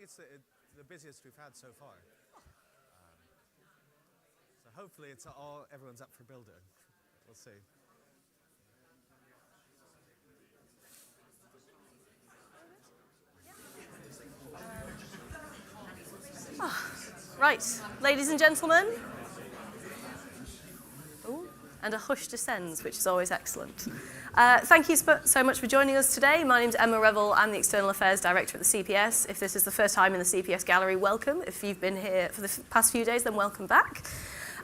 it's the busiest we've had so far. So hopefully everyone's up for building. We'll see. Right, ladies and gentlemen. Ooh, and a hush descends, which is always excellent. Thank you so much for joining us today. My name's Emma Revel. I'm the External Affairs Director at the CPS. If this is the first time in the CPS gallery, welcome. If you've been here for the past few days, then welcome back.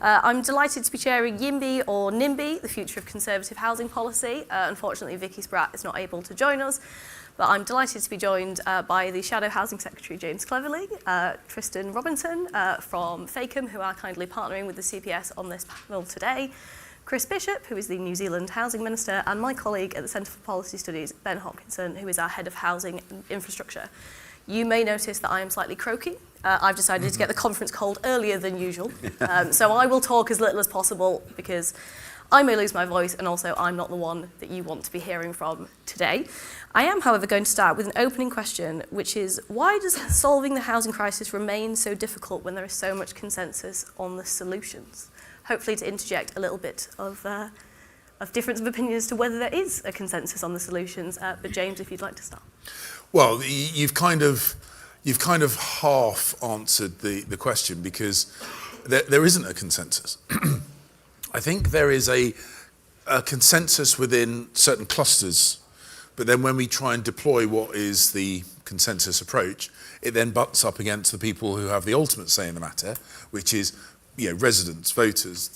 I'm delighted to be chairing YIMBY, or NIMBY, the Future of Conservative Housing Policy. Unfortunately, Vicky Spratt is not able to join us, but I'm delighted to be joined by the Shadow Housing Secretary, James Cleverly, Tristan Robinson from FACEM, who are kindly partnering with the CPS on this panel today, Chris Bishop, who is the New Zealand Housing Minister, and my colleague at the Centre for Policy Studies, Ben Hopkinson, who is our Head of Housing and Infrastructure. You may notice that I am slightly croaky. I've decided to get the conference cold earlier than usual, so I will talk as little as possible because I may lose my voice, and also I'm not the one that you want to be hearing from today. I am, however, going to start with an opening question, which is, why does solving the housing crisis remain so difficult when there is so much consensus on the solutions? Hopefully to interject a little bit of difference of opinion as to whether there is a consensus on the solutions. But James, if you'd like to start. Well, you've kind of half answered the question, because there isn't a consensus. I think there is a consensus within certain clusters, but then when we try and deploy what is the consensus approach, it then butts up against the people who have the ultimate say in the matter, which is residents, voters,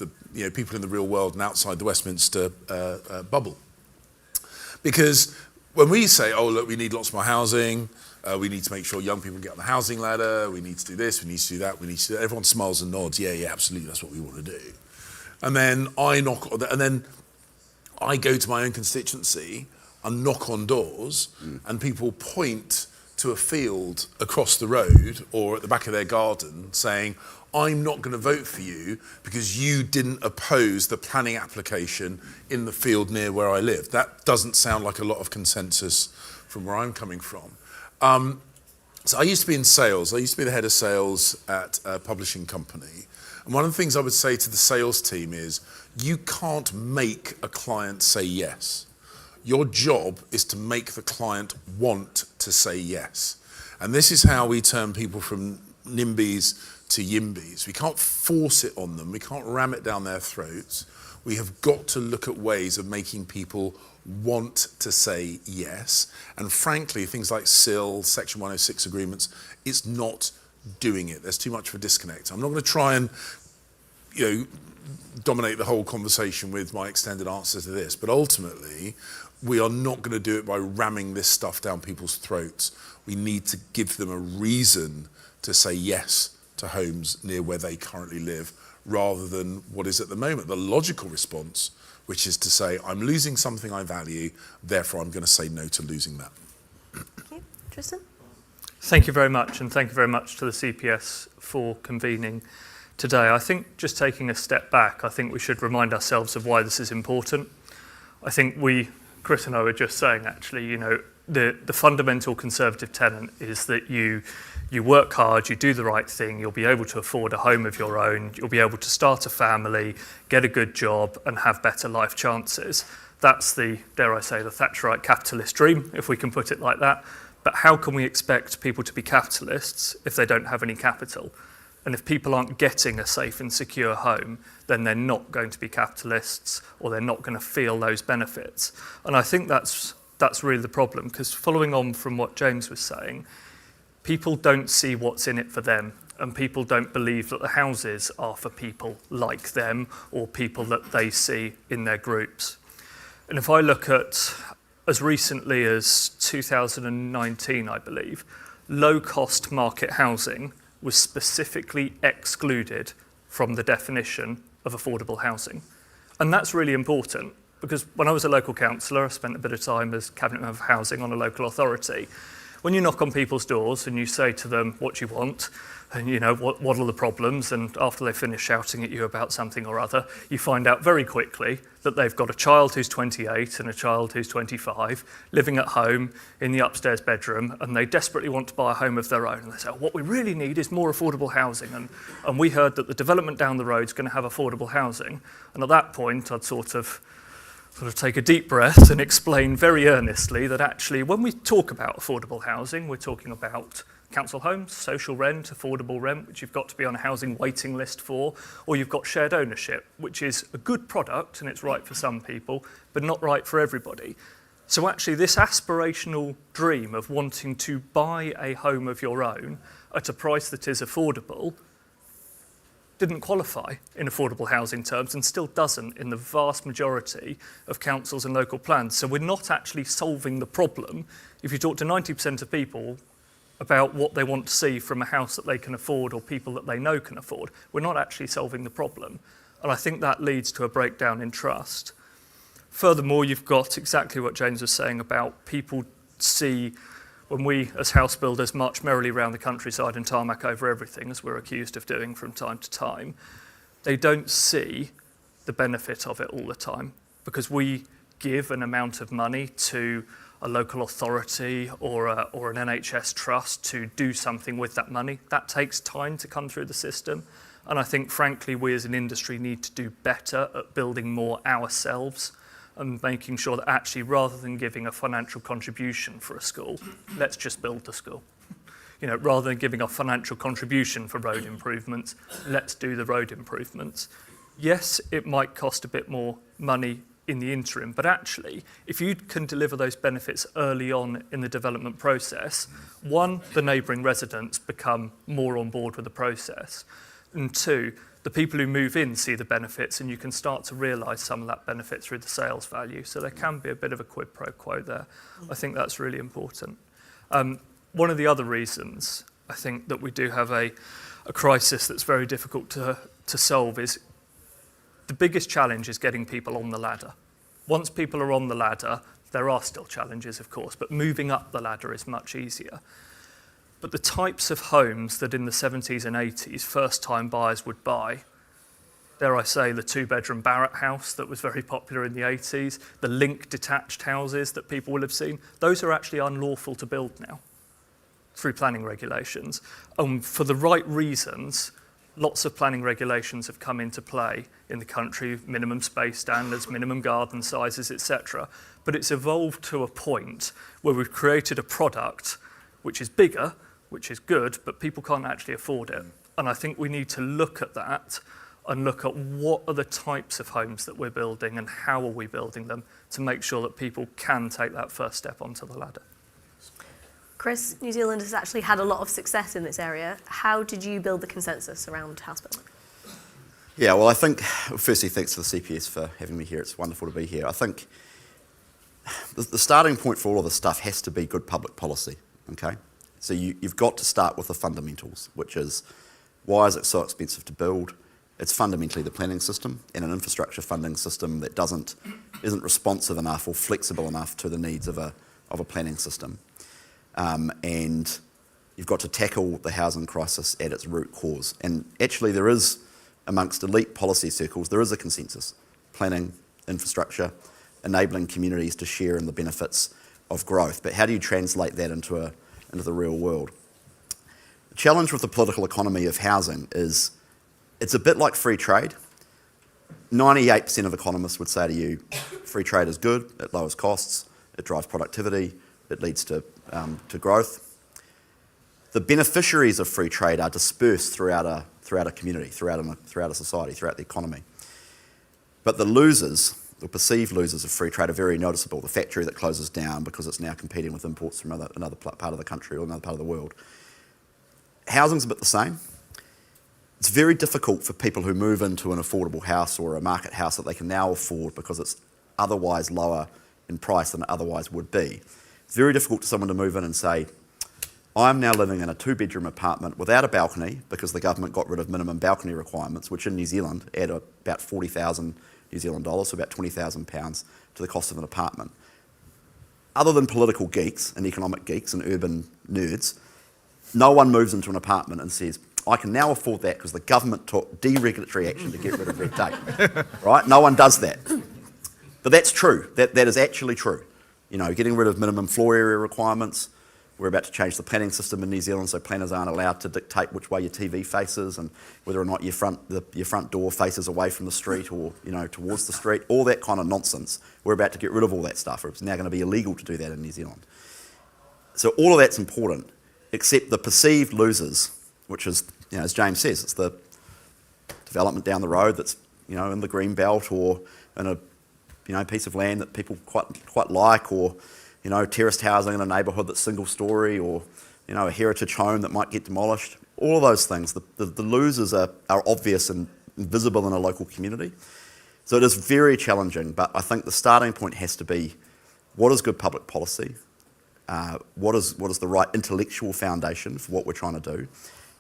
people in the real world and outside the Westminster bubble. Because when we say, oh look, we need lots more housing, we need to make sure young people get on the housing ladder, we need to do this, we need to do that, we need to do that, everyone smiles and nods, yeah, absolutely, that's what we want to do. And then I go to my own constituency and knock on doors, and people point to a field across the road or at the back of their garden saying, I'm not going to vote for you because you didn't oppose the planning application in the field near where I live. That doesn't sound like a lot of consensus from where I'm coming from. So I used to be in sales. I used to be the head of sales at a publishing company. And one of the things I would say to the sales team is, you can't make a client say yes. Your job is to make the client want to say yes. And this is how we turn people from NIMBYs to YIMBYs. We can't force it on them. We can't ram it down their throats. We have got to look at ways of making people want to say yes. And frankly, things like SIL, Section 106 agreements, it's not doing it. There's too much of a disconnect. I'm not going to try and dominate the whole conversation with my extended answer to this, but ultimately, we are not going to do it by ramming this stuff down people's throats. We need to give them a reason to say yes to homes near where they currently live, rather than what is at the moment the logical response, which is to say, I'm losing something I value, therefore I'm going to say no to losing that. Thank you. Tristan? Thank you very much, and thank you very much to the CPS for convening today. I think just taking a step back, I think we should remind ourselves of why this is important. I think Chris and I were just saying actually, the fundamental conservative tenet is that you work hard, you do the right thing, you'll be able to afford a home of your own, you'll be able to start a family, get a good job and have better life chances. That's the, dare I say, the Thatcherite capitalist dream, if we can put it like that. But how can we expect people to be capitalists if they don't have any capital? And if people aren't getting a safe and secure home, then they're not going to be capitalists, or they're not going to feel those benefits. And I think that's really the problem, because following on from what James was saying, people don't see what's in it for them, and people don't believe that the houses are for people like them or people that they see in their groups. And if I look at as recently as 2019, I believe, low-cost market housing was specifically excluded from the definition of affordable housing. And that's really important, because when I was a local councillor, I spent a bit of time as Cabinet Member for Housing on a local authority. When you knock on people's doors and you say to them what do you want, and what are the problems, and after they finish shouting at you about something or other, you find out very quickly that they've got a child who's 28 and a child who's 25 living at home in the upstairs bedroom, and they desperately want to buy a home of their own. And they say, what we really need is more affordable housing, and we heard that the development down the road is going to have affordable housing. And at that point, I'd sort of take a deep breath and explain very earnestly that actually when we talk about affordable housing, we're talking about council homes, social rent, affordable rent, which you've got to be on a housing waiting list for, or you've got shared ownership, which is a good product and it's right for some people, but not right for everybody. So actually this aspirational dream of wanting to buy a home of your own at a price that is affordable didn't qualify in affordable housing terms and still doesn't in the vast majority of councils and local plans. So we're not actually solving the problem. If you talk to 90% of people about what they want to see from a house that they can afford or people that they know can afford, we're not actually solving the problem. And I think that leads to a breakdown in trust. Furthermore, you've got exactly what James was saying about people see when we as house builders march merrily around the countryside and tarmac over everything, as we're accused of doing from time to time, they don't see the benefit of it all the time, because we give an amount of money to a local authority or an NHS trust to do something with that money. That takes time to come through the system. And I think, frankly, we as an industry need to do better at building more ourselves and making sure that actually, rather than giving a financial contribution for a school, let's just build the school. Rather than giving a financial contribution for road improvements, let's do the road improvements. Yes, it might cost a bit more money in the interim, but actually, if you can deliver those benefits early on in the development process, one, the neighbouring residents become more on board with the process, and two, the people who move in see the benefits, and you can start to realise some of that benefit through the sales value. So there can be a bit of a quid pro quo there. I think that's really important. One of the other reasons I think that we do have a crisis that's very difficult to solve is the biggest challenge is getting people on the ladder. Once people are on the ladder, there are still challenges, of course, but moving up the ladder is much easier. But the types of homes that in the 70s and 80s first-time buyers would buy, dare I say, the two-bedroom Barratt house that was very popular in the 80s, the link detached houses that people will have seen, those are actually unlawful to build now through planning regulations. For the right reasons, lots of planning regulations have come into play in the country, minimum space standards, minimum garden sizes, etc. But it's evolved to a point where we've created a product which is bigger, which is good, but people can't actually afford it. And I think we need to look at that and look at what are the types of homes that we're building and how are we building them to make sure that people can take that first step onto the ladder. Chris, New Zealand has actually had a lot of success in this area. How did you build the consensus around house building? Yeah, well, I think, firstly, thanks to the CPS for having me here. It's wonderful to be here. I think the starting point for all of this stuff has to be good public policy, okay? So you've got to start with the fundamentals, which is, why is it so expensive to build? It's fundamentally the planning system and an infrastructure funding system that isn't responsive enough or flexible enough to the needs of a planning system. And you've got to tackle the housing crisis at its root cause. And actually there is, amongst elite policy circles, there is a consensus. Planning, infrastructure, enabling communities to share in the benefits of growth. But how do you translate that into the real world? The challenge with the political economy of housing is it's a bit like free trade. 98% of economists would say to you, free trade is good, it lowers costs, it drives productivity, it leads to growth. The beneficiaries of free trade are dispersed throughout a community, throughout a society, throughout the economy. But the losers, the perceived losers of free trade, are very noticeable. The factory that closes down because it's now competing with imports from another part of the country or another part of the world. Housing's a bit the same. It's very difficult for people who move into an affordable house or a market house that they can now afford because it's otherwise lower in price than it otherwise would be. It's very difficult for someone to move in and say, I'm now living in a two-bedroom apartment without a balcony because the government got rid of minimum balcony requirements, which in New Zealand add about 40,000 New Zealand dollars, so about £20,000 to the cost of an apartment. other than political geeks and economic geeks and urban nerds, no one moves into an apartment and says, I can now afford that because the government took deregulatory action to get rid of red tape, right? No one does that. But that's true. That is actually true. You know, getting rid of minimum floor area requirements. We're about to change the planning system in New Zealand so planners aren't allowed to dictate which way your TV faces and whether or not your front door faces away from the street or, you know, towards the street. All that kind of nonsense. We're about to get rid of all that stuff. It's now going to be illegal to do that in New Zealand. So all of that's important, except the perceived losers, which is, you know, as James says, it's the development down the road that's, you know, in the green belt or in a, you know, piece of land that people quite like, or, you know, terraced housing in a neighbourhood that's single storey, or, you know, a heritage home that might get demolished. All of those things, the losers are obvious and visible in a local community. So it is very challenging, but I think the starting point has to be, what is good public policy? What is the right intellectual foundation for what we're trying to do?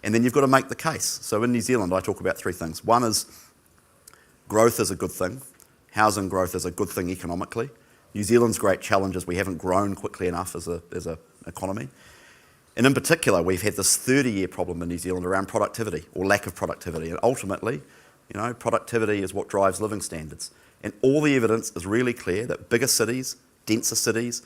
And then you've got to make the case. So in New Zealand, I talk about three things. One is growth is a good thing. Housing growth is a good thing economically. New Zealand's great challenge is we haven't grown quickly enough as an economy. And in particular, we've had this 30-year problem in New Zealand around productivity or lack of productivity. And ultimately, you know, productivity is what drives living standards. And all the evidence is really clear that bigger cities, denser cities,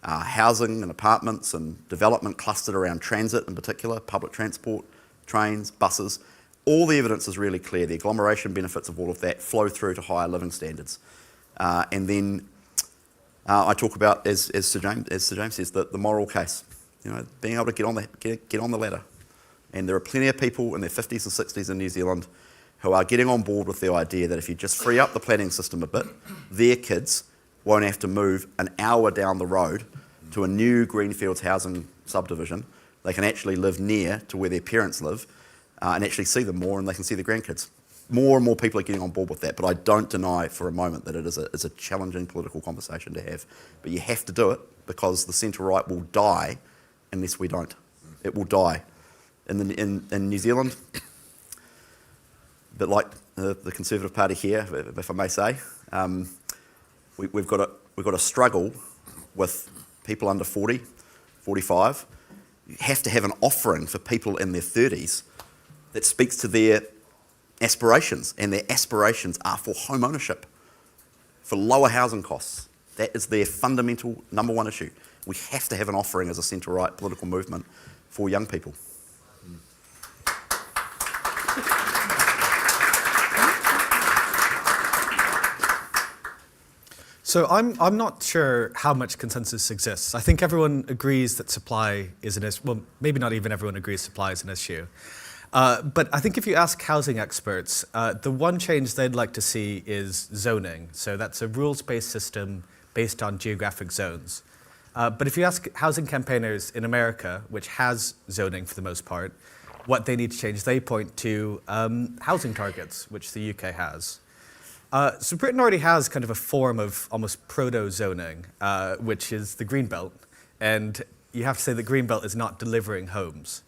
housing and apartments and development clustered around transit in particular, public transport, trains, buses, all the evidence is really clear. The agglomeration benefits of all of that flow through to higher living standards. And then I talk about, as Sir James says, the moral case. You know, being able to get on the ladder. And there are plenty of people in their 50s and 60s in New Zealand who are getting on board with the idea that if you just free up the planning system a bit, their kids won't have to move an hour down the road to a new greenfields housing subdivision. They can actually live near to where their parents live and actually see them more, and they can see their grandkids. More and more people are getting on board with that, but I don't deny for a moment that it is a challenging political conversation to have. But you have to do it because the centre-right will die unless we don't. It will die. In New Zealand, a bit like the Conservative Party here, if I may say, we've got to struggle with people under 40, 45. You have to have an offering for people in their 30s that speaks to their aspirations, and their aspirations are for home ownership, for lower housing costs. That is their fundamental number one issue. We have to have an offering as a centre-right political movement for young people. So I'm not sure how much consensus exists. I think everyone agrees that supply is an issue. Well, maybe not even everyone agrees supply is an issue. But I think if you ask housing experts, the one change they'd like to see is zoning. So that's a rules-based system based on geographic zones. But if you ask housing campaigners in America, which has zoning for the most part, what they need to change, they point to housing targets, which the UK has. So Britain already has kind of a form of almost proto-zoning, which is the Greenbelt. And you have to say the Greenbelt is not delivering homes.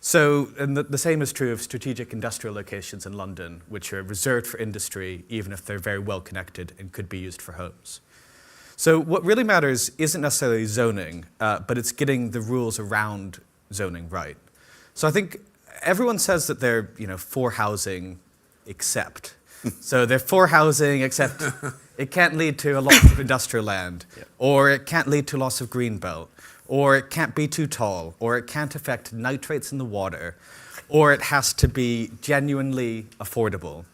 So, and the same is true of strategic industrial locations in London, which are reserved for industry, even if they're very well connected and could be used for homes. So what really matters isn't necessarily zoning, but it's getting the rules around zoning right. So I think everyone says that they're, for housing, except. So they're for housing, except it can't lead to a loss of industrial land, or it can't lead to loss of greenbelt, or it can't be too tall, or it can't affect nitrates in the water, or it has to be genuinely affordable.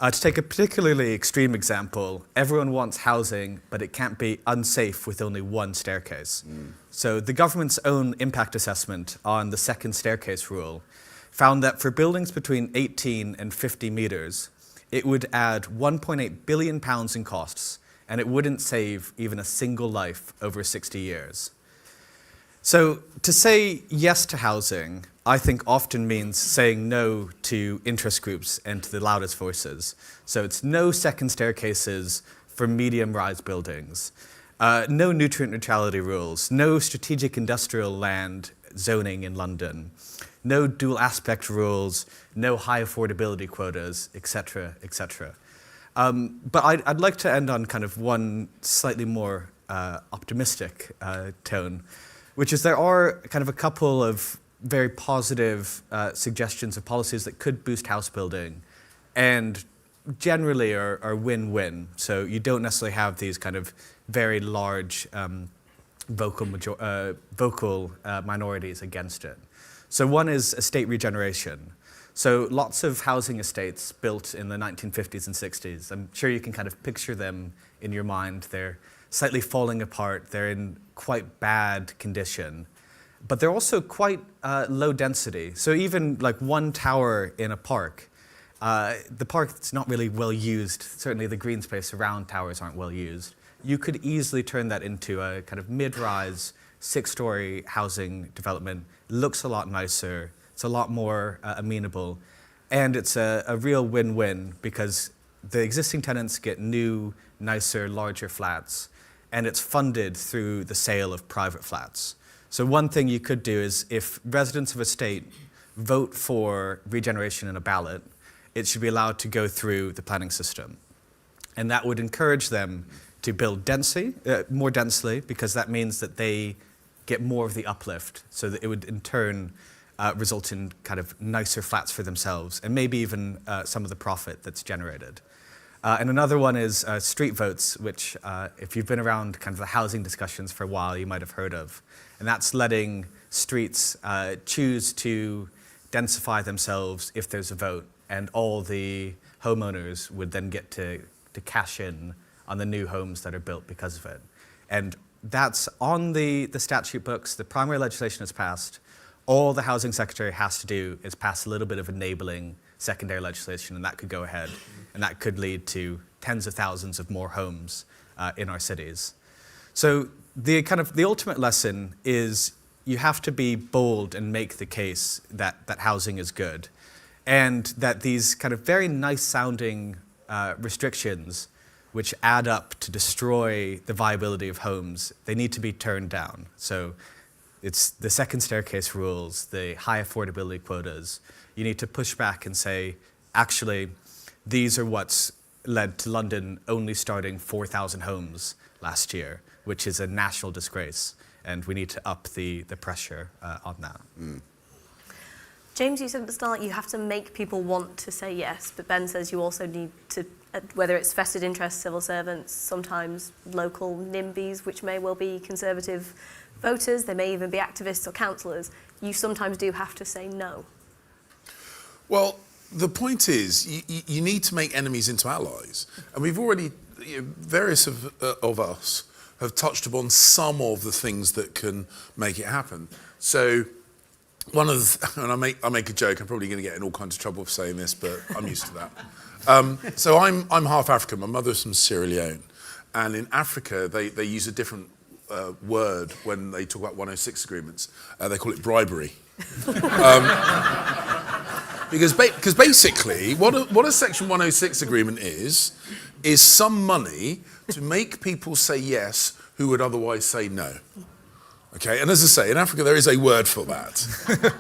To take a particularly extreme example, everyone wants housing, but it can't be unsafe with only one staircase. So the government's own impact assessment on the second staircase rule found that for buildings between 18 and 50 metres, it would add £1.8 billion in costs, and it wouldn't save even a single life over 60 years. So to say yes to housing, I think often means saying no to interest groups and to the loudest voices. So it's no second staircases for medium-rise buildings, no nutrient neutrality rules, no strategic industrial land zoning in London, no dual aspect rules, no high affordability quotas, etc., etc. But I'd like to end on kind of one slightly more optimistic tone, which is there are kind of a couple of very positive suggestions of policies that could boost house building and generally are win-win. So you don't necessarily have these kind of very large vocal minorities against it. So one is estate regeneration. So lots of housing estates built in the 1950s and 60s, I'm sure you can kind of picture them in your mind. They're slightly falling apart. They're in quite bad condition. But they're also quite low density. So even like one tower in a park, the park's not really well used. Certainly the green space around towers aren't well used. You could easily turn that into a kind of mid-rise, 6-story housing development. Looks a lot nicer. It's a lot more amenable. And it's a real win-win because the existing tenants get new, nicer, larger flats. And it's funded through the sale of private flats. So one thing you could do is if residents of a state vote for regeneration in a ballot, it should be allowed to go through the planning system. And that would encourage them to build more densely, because that means that they get more of the uplift. So that it would in turn result in kind of nicer flats for themselves, and maybe even some of the profit that's generated. And another one is street votes, which if you've been around kind of the housing discussions for a while, you might have heard of. And that's letting streets choose to densify themselves if there's a vote, and all the homeowners would then get to cash in on the new homes that are built because of it. And that's on the statute books. The primary legislation is passed. All the housing secretary has to do is pass a little bit of enabling secondary legislation, and that could go ahead. And that could lead to tens of thousands of more homes in our cities. So the ultimate lesson is you have to be bold and make the case that housing is good, and that these kind of very nice sounding restrictions, which add up to destroy the viability of homes, they need to be turned down. So it's the second staircase rules, the high affordability quotas. You need to push back and say, actually, these are what's led to London only starting 4,000 homes last year, which is a national disgrace, and we need to up the pressure on that. Mm. James, you said at the start you have to make people want to say yes, but Ben says you also need to, whether it's vested interest, civil servants, sometimes local NIMBYs, which may well be Conservative voters, they may even be activists or councillors, you sometimes do have to say no. Well, the point is, you need to make enemies into allies. And we've already, various of us have touched upon some of the things that can make it happen. So one of the, and I make a joke, I'm probably going to get in all kinds of trouble for saying this, but I'm used to that. So I'm half African, my mother's from Sierra Leone. And in Africa, they use a different word when they talk about 106 agreements. They call it bribery. Because basically, what a Section 106 agreement is some money to make people say yes who would otherwise say no. Okay, and as I say, in Africa there is a word for that.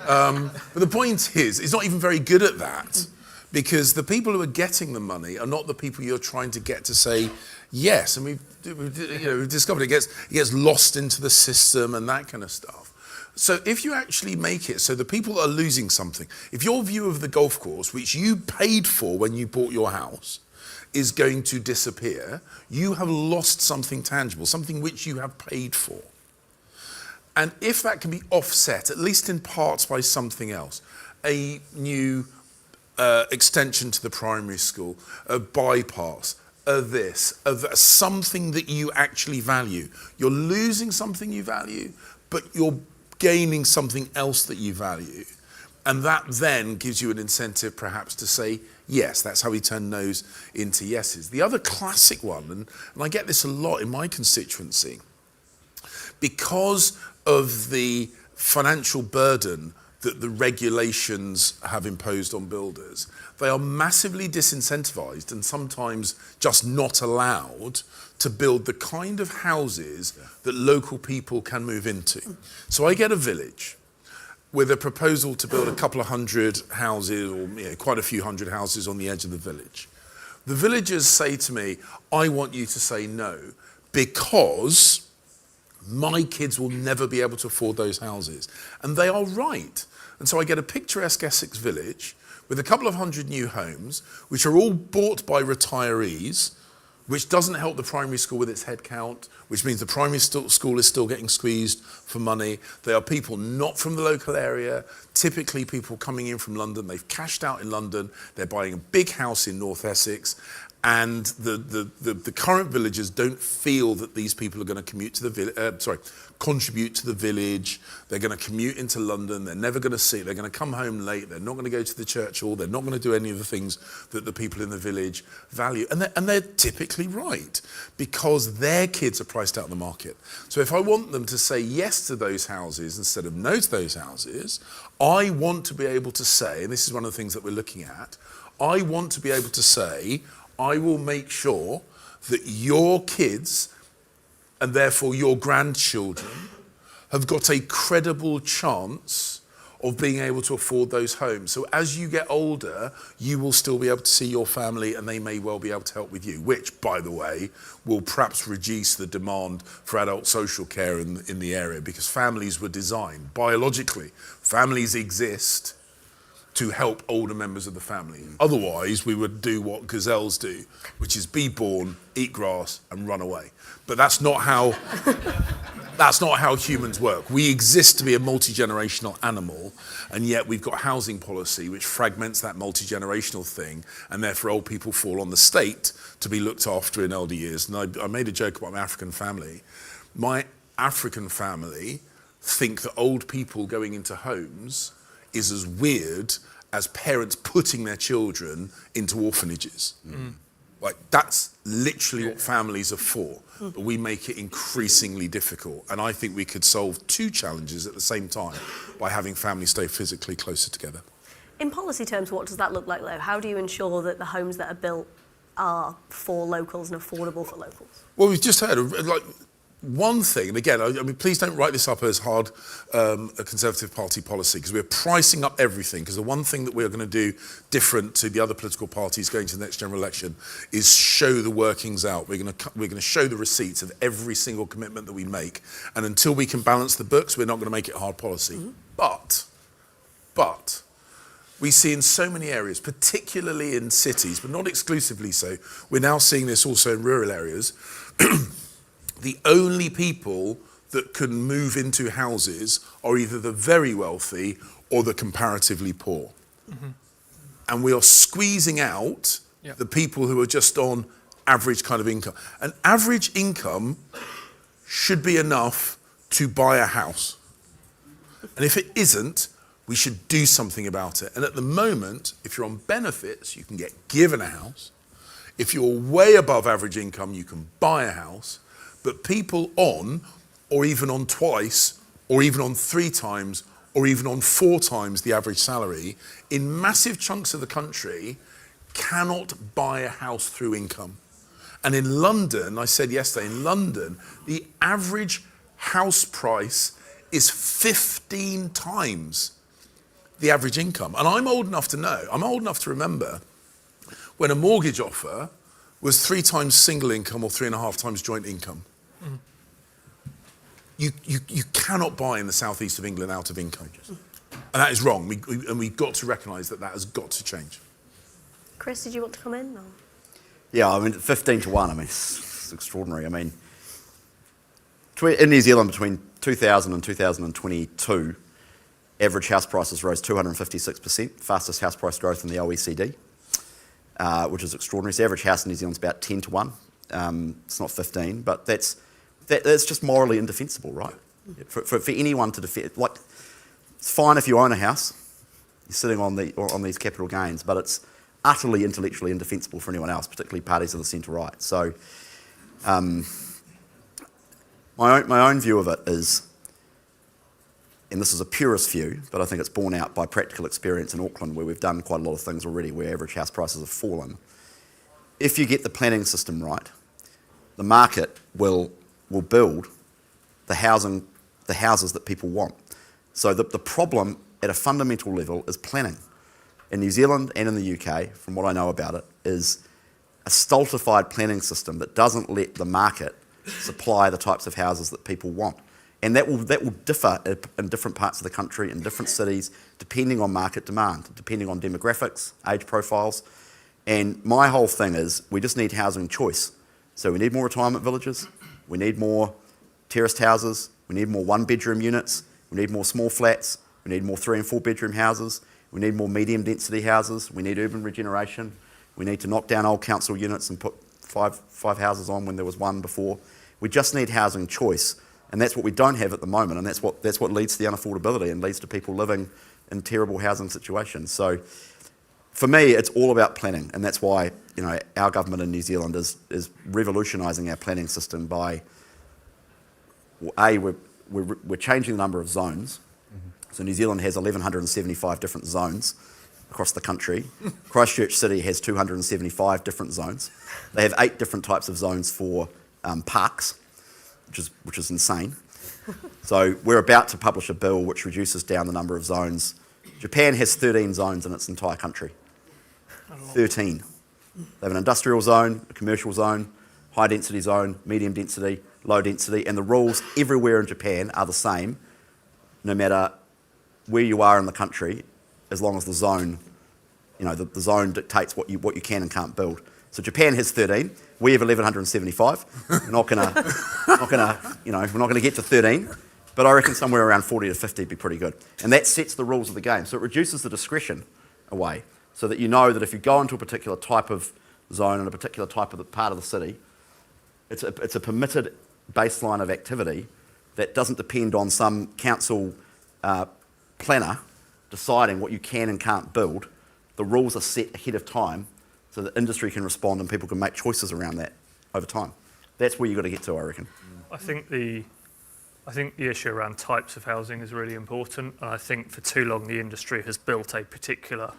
But the point is, it's not even very good at that, because the people who are getting the money are not the people you're trying to get to say yes. And we've discovered it gets lost into the system and that kind of stuff. So if you actually make it so the people are losing something, if your view of the golf course, which you paid for when you bought your house, is going to disappear, you have lost something tangible, something which you have paid for. And if that can be offset, at least in parts, by something else, a new extension to the primary school, a bypass, something that you actually value. You're losing something you value, but you're gaining something else that you value. And that then gives you an incentive perhaps to say yes. That's how we turn no's into yeses. The other classic one, and I get this a lot in my constituency, because of the financial burden that the regulations have imposed on builders, they are massively disincentivized and sometimes just not allowed to build the kind of houses that local people can move into. So I get a village with a proposal to build a couple of hundred houses, or quite a few hundred houses on the edge of the village. The villagers say to me, I want you to say no, because my kids will never be able to afford those houses. And they are right. And so I get a picturesque Essex village with a couple of hundred new homes, which are all bought by retirees, which doesn't help the primary school with its head count, which means the primary school is still getting squeezed for money. They are people not from the local area, typically people coming in from London. They've cashed out in London. They're buying a big house in North Essex. And the current villagers don't feel that these people are going to contribute to the village. They're going to commute into London. They're never going to see it. They're going to come home late. They're not going to go to the church hall. They're not going to do any of the things that the people in the village value. And they're typically right, because their kids are priced out of the market. So if I want them to say yes to those houses instead of no to those houses, I want to be able to say, and this is one of the things that we're looking at, I want to be able to say, I will make sure that your kids, and therefore your grandchildren, have got a credible chance of being able to afford those homes. So as you get older, you will still be able to see your family, and they may well be able to help with you, which, by the way, will perhaps reduce the demand for adult social care in the area, because families were designed biologically. Families exist to help older members of the family. Otherwise, we would do what gazelles do, which is be born, eat grass, and run away. But that's not how humans work. We exist to be a multi-generational animal, and yet we've got housing policy which fragments that multi-generational thing, and therefore old people fall on the state to be looked after in elder years. And I made a joke about my African family. My African family think that old people going into homes is as weird as parents putting their children into orphanages. Like, that's literally what families are for. But we make it increasingly difficult. And I think we could solve two challenges at the same time by having families stay physically closer together. In policy terms, what does that look like, though? How do you ensure that the homes that are built are for locals and affordable for locals? Well, we've just heard, one thing, and again, I mean, please don't write this up as hard a Conservative Party policy, because we're pricing up everything, because the one thing that we're going to do different to the other political parties going to the next general election is show the workings out. We're going to show the receipts of every single commitment that we make, and until we can balance the books, we're not going to make it hard policy. But we see in so many areas, particularly in cities, but not exclusively so, we're now seeing this also in rural areas, the only people that can move into houses are either the very wealthy or the comparatively poor. And we are squeezing out the people who are just on average kind of income. An average income should be enough to buy a house. And if it isn't, we should do something about it. And at the moment, if you're on benefits, you can get given a house. If you're way above average income, you can buy a house. But people on, or even on twice, or even on 3 times, or even on 4 times the average salary, in massive chunks of the country, cannot buy a house through income. And in London, I said yesterday, in London, the average house price is 15 times the average income. And I'm old enough to know, I'm old enough to remember when a mortgage offer was 3 times single income or 3.5 times joint income. You cannot buy in the southeast of England out of income. And that is wrong. We've got to recognise that has got to change. Chris, did you want to come in? Or? Yeah, I mean, 15 to 1, I mean, it's extraordinary. I mean, in New Zealand between 2000 and 2022, average house prices rose 256%, fastest house price growth in the OECD, which is extraordinary. So the average house in New Zealand is about 10 to 1. It's not 15, but that's just morally indefensible, right? For anyone to defend, like, it's fine if you own a house, you're sitting on these capital gains, but it's utterly intellectually indefensible for anyone else, particularly parties of the centre-right. So my own view of it is, and this is a purist view, but I think it's borne out by practical experience in Auckland, where we've done quite a lot of things already where average house prices have fallen. If you get the planning system right, the market will build the houses that people want. So the problem at a fundamental level is planning. In New Zealand and in the UK, from what I know about it, is a stultified planning system that doesn't let the market supply the types of houses that people want. And that will differ in different parts of the country, in different cities, depending on market demand, depending on demographics, age profiles. And my whole thing is we just need housing choice. So we need more retirement villages, we need more terraced houses, we need more one-bedroom units, we need more small flats, we need more 3 and 4 bedroom houses, we need more medium density houses, we need urban regeneration, we need to knock down old council units and put five houses on when there was one before. We just need housing choice. And that's what we don't have at the moment, and that's what leads to the unaffordability and leads to people living in terrible housing situations. So for me, it's all about planning, and that's why our government in New Zealand is revolutionising our planning system by, we're changing the number of zones. So New Zealand has 1,175 different zones across the country. Christchurch City has 275 different zones. They have 8 different types of zones for parks, which is insane. So we're about to publish a bill which reduces down the number of zones. Japan has 13 zones in its entire country. 13. They have an industrial zone, a commercial zone, high density zone, medium density, low density, and the rules everywhere in Japan are the same, no matter where you are in the country, as long as the zone, the zone dictates what you can and can't build. So Japan has 13. We have 1,175. We're not gonna get to 13, but I reckon somewhere around 40 to 50 would be pretty good. And that sets the rules of the game. So it reduces the discretion away, so that you know that if you go into a particular type of zone in a particular type of part of the city, it's a permitted baseline of activity that doesn't depend on some council planner deciding what you can and can't build. The rules are set ahead of time, so that industry can respond and people can make choices around that over time. That's where you've got to get to, I reckon. I think the issue around types of housing is really important. I think for too long the industry has built a particular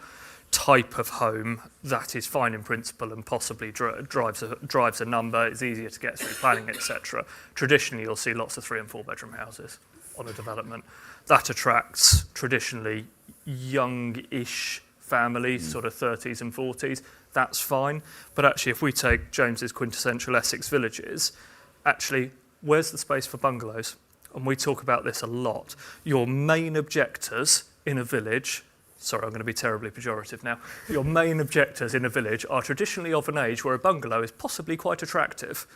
type of home that is fine in principle and possibly drives a number, it's easier to get through planning, etc. Traditionally, you'll see lots of 3 and 4 bedroom houses on a development. That attracts traditionally young-ish families, sort of 30s and 40s. That's fine. But actually, if we take James's quintessential Essex villages, actually, where's the space for bungalows? And we talk about this a lot. Your main objectors in a village, sorry, I'm going to be terribly pejorative now. Your main objectors in a village are traditionally of an age where a bungalow is possibly quite attractive.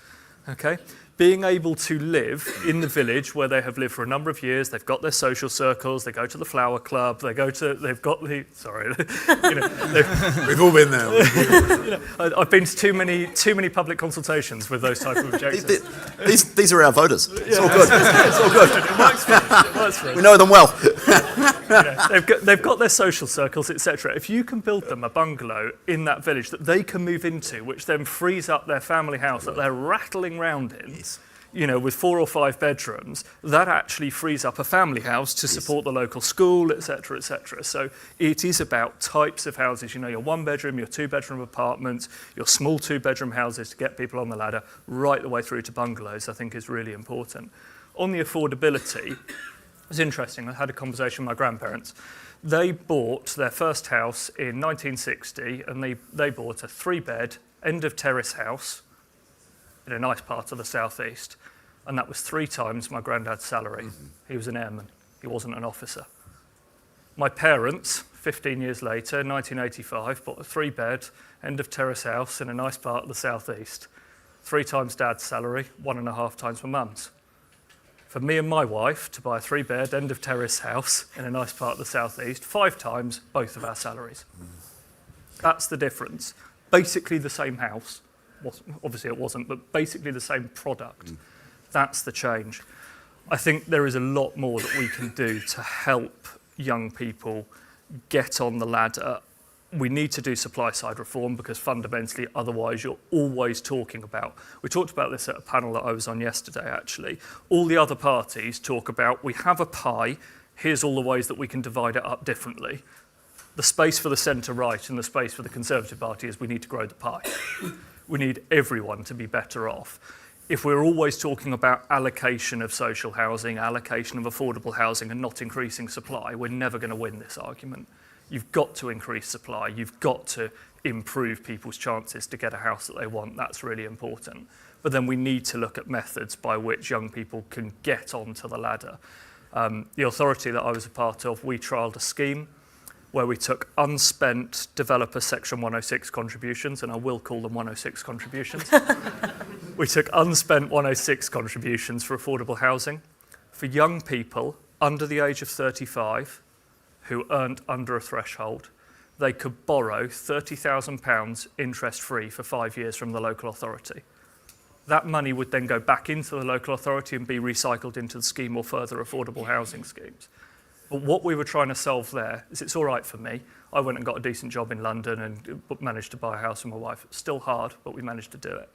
Okay? Being able to live in the village where they have lived for a number of years, they've got their social circles, they go to the flower club, they've got the, sorry, We've all been there. I've been to too many public consultations with those type of objectives. These are our voters. It's all good. It's all good. It works for us. We know them well. They've got their social circles, etc. If you can build them a bungalow in that village that they can move into, which then frees up their family house that they're rattling round in, with 4 or 5 bedrooms, that actually frees up a family house to support the local school, etc., etc. So it is about types of houses, your 1-bedroom, your 2-bedroom apartments, your small 2-bedroom houses to get people on the ladder, right the way through to bungalows, I think is really important. On the affordability, it was interesting. I had a conversation with my grandparents. They bought their first house in 1960, and they bought a 3-bed, end-of-terrace house in a nice part of the southeast, and that was 3 times my granddad's salary. He was an airman. He wasn't an officer. My parents, 15 years later, 1985, bought a 3-bed, end-of-terrace house in a nice part of the southeast. 3 times dad's salary, 1.5 times my mum's. For me and my wife to buy a 3-bed, end-of-terrace house in a nice part of the southeast, 5 times both of our salaries. That's the difference. Basically the same house. Obviously it wasn't, but basically the same product. That's the change. I think there is a lot more that we can do to help young people get on the ladder. We need to do supply side reform because fundamentally otherwise you're always talking about, we talked about this at a panel that I was on yesterday actually, all the other parties talk about we have a pie, here's all the ways that we can divide it up differently. The space for the centre right and the space for the Conservative Party is we need to grow the pie. We need everyone to be better off. If we're always talking about allocation of social housing, allocation of affordable housing and not increasing supply, we're never going to win this argument. You've got to increase supply. You've got to improve people's chances to get a house that they want. That's really important. But then we need to look at methods by which young people can get onto the ladder. The authority that I was a part of, we trialled a scheme where we took unspent developer Section 106 contributions, and I will call them 106 contributions. We took unspent 106 contributions for affordable housing for young people under the age of 35 who earned under a threshold. They could borrow £30,000 interest-free for 5 years from the local authority. That money would then go back into the local authority and be recycled into the scheme or further affordable housing schemes. But what we were trying to solve there is it's all right for me. I went and got a decent job in London and managed to buy a house for my wife. It's still hard, but we managed to do it.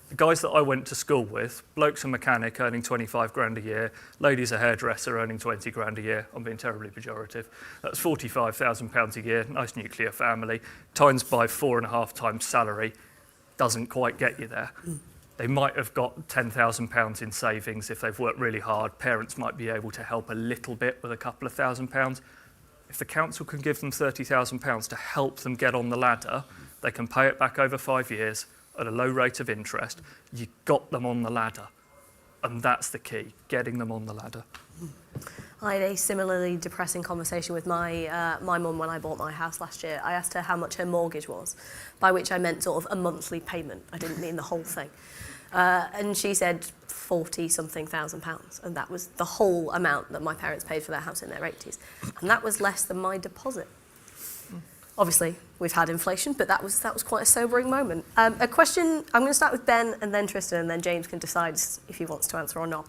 The guys that I went to school with, bloke's a mechanic earning 25 grand a year, lady's a hairdresser earning 20 grand a year. I'm being terribly pejorative. That's £45,000 a year, nice nuclear family, times by 4.5 times salary, doesn't quite get you there. They might have got £10,000 in savings if they've worked really hard. Parents might be able to help a little bit with a couple of £1,000s. If the council can give them £30,000 to help them get on the ladder, they can pay it back over 5 years at a low rate of interest. You got them on the ladder. And that's the key, getting them on the ladder. I had a similarly depressing conversation with my mum when I bought my house last year. I asked her how much her mortgage was, by which I meant sort of a monthly payment. I didn't mean the whole thing. And she said 40-something thousand pounds, and that was the whole amount that my parents paid for their house in their 80s. And that was less than my deposit. Obviously, we've had inflation, but that was quite a sobering moment. A question, I'm going to start with Ben and then Tristan, and then James can decide if he wants to answer or not.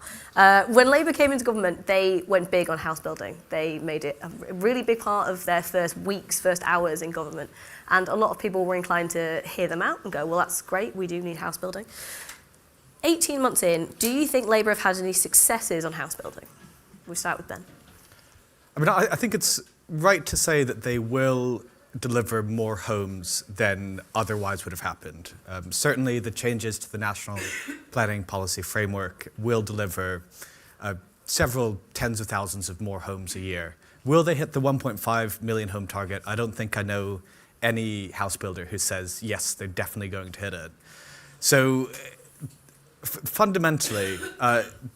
When Labour came into government, they went big on house building. They made it a really big part of their first weeks, first hours in government. And a lot of people were inclined to hear them out and go, well, that's great, we do need house building. 18 months in, do you think Labour have had any successes on house building? We'll start with Ben. I mean, I think it's right to say that they will deliver more homes than otherwise would have happened. Certainly the changes to the National Planning Policy Framework will deliver several tens of thousands of more homes a year. Will they hit the 1.5 million home target? I don't think I know any house builder who says, yes, they're definitely going to hit it. So fundamentally,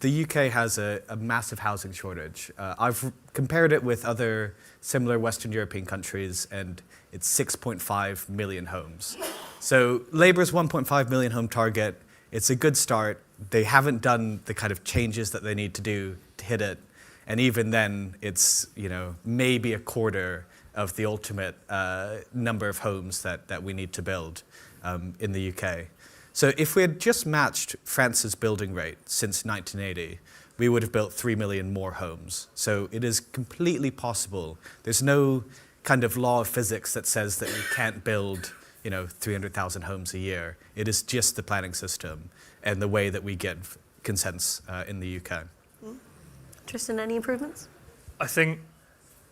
the UK has a massive housing shortage. I've compared it with other similar Western European countries, and it's 6.5 million homes. So Labour's 1.5 million home target, it's a good start. They haven't done the kind of changes that they need to do to hit it. And even then, it's maybe a quarter of the ultimate number of homes that we need to build in the UK. So if we had just matched France's building rate since 1980, we would have built 3 million more homes. So it is completely possible. There's no kind of law of physics that says that you can't build 300,000 homes a year. It is just the planning system and the way that we get consents in the UK. Tristan, any improvements? I think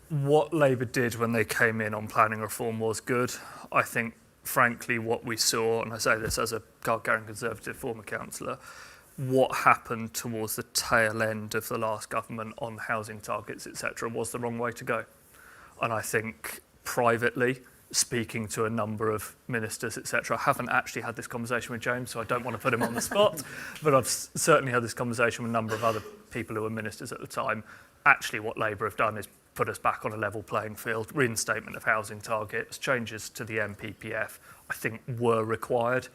what Labour did when they came in on planning reform was good. I think, frankly, what we saw, and I say this as a card-carrying Conservative former councillor, what happened towards the tail end of the last government on housing targets, etc., was the wrong way to go. And I think privately, speaking to a number of ministers, etc., I haven't actually had this conversation with James, so I don't want to put him on the spot, but I've certainly had this conversation with a number of other people who were ministers at the time. Actually, what Labour have done is put us back on a level playing field. Reinstatement of housing targets, changes to the MPPF, I think were required.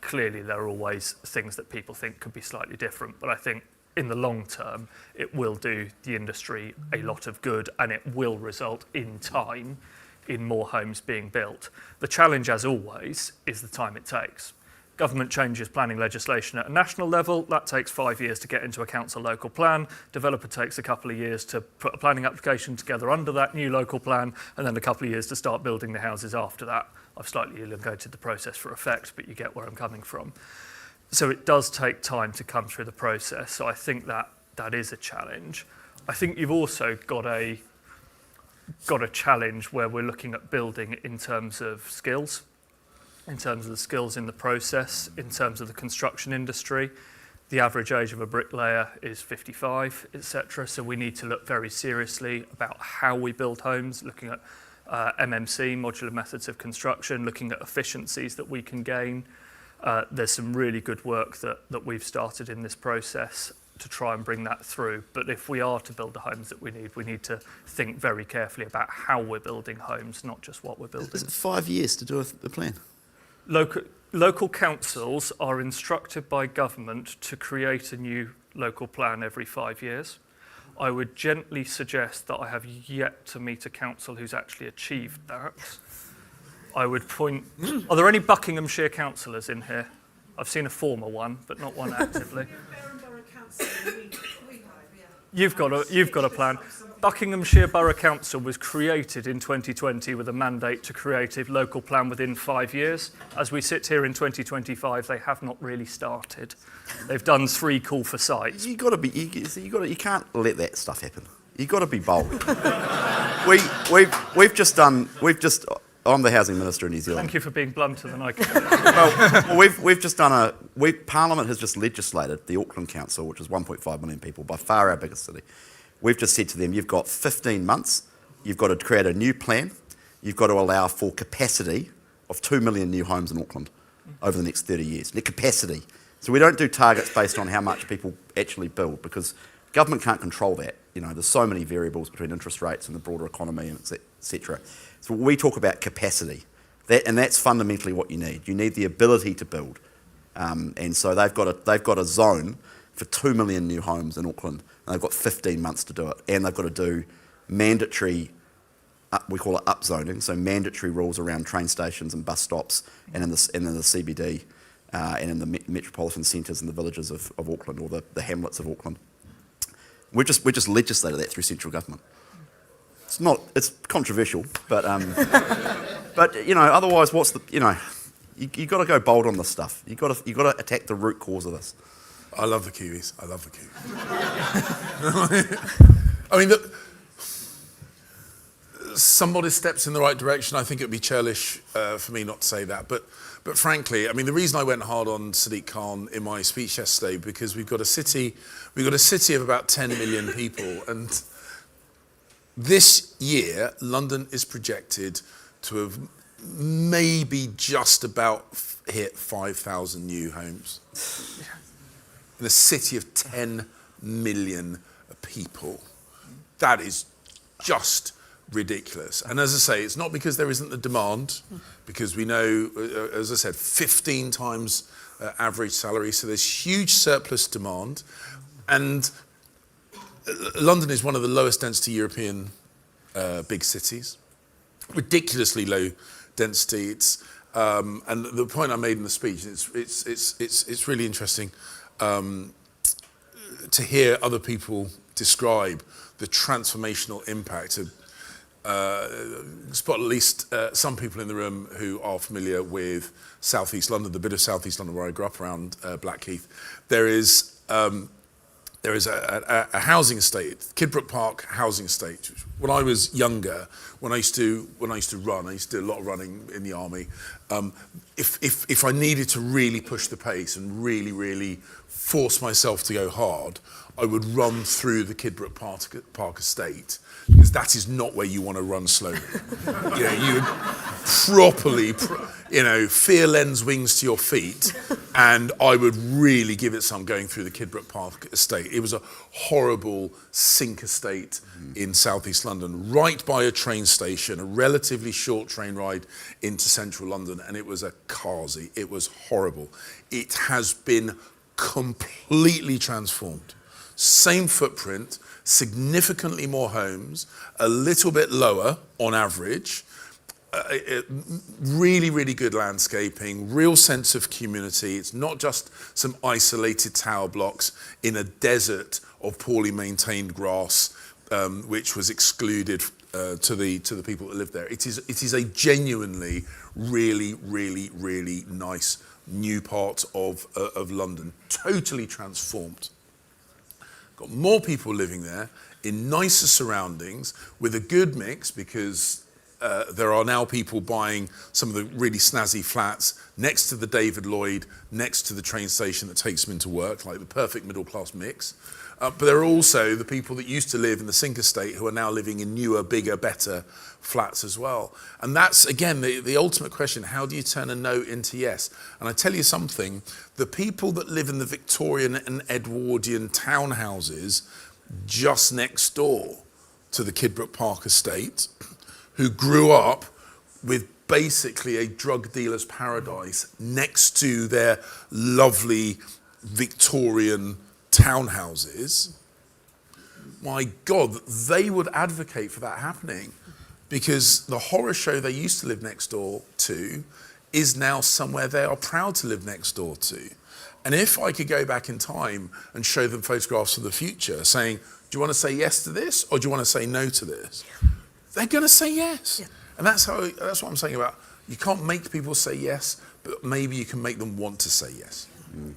Clearly there are always things that people think could be slightly different, but I think in the long term, it will do the industry a lot of good, and it will result in time in more homes being built. The challenge, as always, is the time it takes. Government changes planning legislation at a national level. That takes 5 years to get into a council local plan. Developer takes a couple of years to put a planning application together under that new local plan, and then a couple of years to start building the houses after that. I've slightly elongated the process for effect, but you get where I'm coming from. So it does take time to come through the process. So I think that is a challenge. I think you've also got a challenge where we're looking at building in terms of skills, in terms of the skills in the process, in terms of the construction industry. The average age of a bricklayer is 55, etc. So we need to look very seriously about how we build homes, looking at MMC, modular methods of construction, looking at efficiencies that we can gain. There's some really good work that we've started in this process to try and bring that through. But if we are to build the homes that we need to think very carefully about how we're building homes, not just what we're building. Is it 5 years to do a plan? Local councils are instructed by government to create a new local plan every 5 years. I would gently suggest that I have yet to meet a council who's actually achieved that. I would point... Are there any Buckinghamshire councillors in here? I've seen a former one, but not one actively. You've got a plan. Buckinghamshire Borough Council was created in 2020 with a mandate to create a local plan within 5 years. As we sit here in 2025, they have not really started. They've done 3 call for sites. You can't let that stuff happen. You've got to be bold. I'm the housing minister in New Zealand. Thank you for being blunter than I can. Well, Parliament has just legislated the Auckland Council, which is 1.5 million people, by far our biggest city. We've just said to them, you've got 15 months, you've got to create a new plan, you've got to allow for capacity of 2 million new homes in Auckland over the next 30 years. The capacity. So we don't do targets based on how much people actually build, because government can't control that. There's so many variables between interest rates and the broader economy, and etc. So we talk about capacity, and that's fundamentally what you need. You need the ability to build, and so they've got a zone for 2 million new homes in Auckland, and they've got 15 months to do it, and they've got to do mandatory, we call it upzoning, so mandatory rules around train stations and bus stops, and in the CBD, and in the metropolitan centres and the villages of Auckland, or the hamlets of Auckland. We just legislated that through central government. It's controversial, but otherwise, you got to go bold on this stuff. You got to attack the root cause of this. I love the Kiwis. I mean, some modest steps in the right direction. I think it would be churlish for me not to say that, but frankly, I mean, the reason I went hard on Sadiq Khan in my speech yesterday, because we've got a city of about 10 million people, and this year London is projected to have maybe just about hit 5,000 new homes. In a city of 10 million people. That is just ridiculous. And as I say, it's not because there isn't the demand, because we know, as I said, 15 times average salary, so there's huge surplus demand. And London is one of the lowest density European big cities, ridiculously low density. And the point I made in the speech, it's really interesting to hear other people describe the transformational impact of spot at least some people in the room who are familiar with South East London, the bit of South East London where I grew up around Blackheath. There is a housing estate, Kidbrooke Park housing estate. When I was younger, when I used to run, I used to do a lot of running in the army. If I needed to really push the pace and really force myself to go hard, I would run through the Kidbrooke Park estate, because that is not where you want to run slowly. You would properly, fear lends wings to your feet, and I would really give it some going through the Kidbrooke Park estate. It was a horrible sink estate in South East London, right by a train station, a relatively short train ride into central London, and it was a carsy. It was horrible. It has been completely transformed. Same footprint, significantly more homes, a little bit lower on average, really good landscaping, real sense of community. It's not just some isolated tower blocks in a desert of poorly maintained grass, which was excluded to the people that live there. It is a genuinely really nice new part of London, totally transformed. Got more people living there in nicer surroundings with a good mix, because there are now people buying some of the really snazzy flats next to the David Lloyd, next to the train station that takes them into work, like the perfect middle class mix. But there are also the people that used to live in the sink estate who are now living in newer, bigger, better flats as well. And that's, again, the ultimate question: how do you turn a no into yes? And I tell you something, the people that live in the Victorian and Edwardian townhouses just next door to the Kidbrooke Park estate, who grew up with basically a drug dealer's paradise next to their lovely Victorian townhouses, my God, they would advocate for that happening, because the horror show they used to live next door to is now somewhere they are proud to live next door to. And if I could go back in time and show them photographs of the future saying, do you want to say yes to this or do you want to say no to this? They're going to say yes. Yeah. And that's what I'm saying about, you can't make people say yes, but maybe you can make them want to say yes. Mm.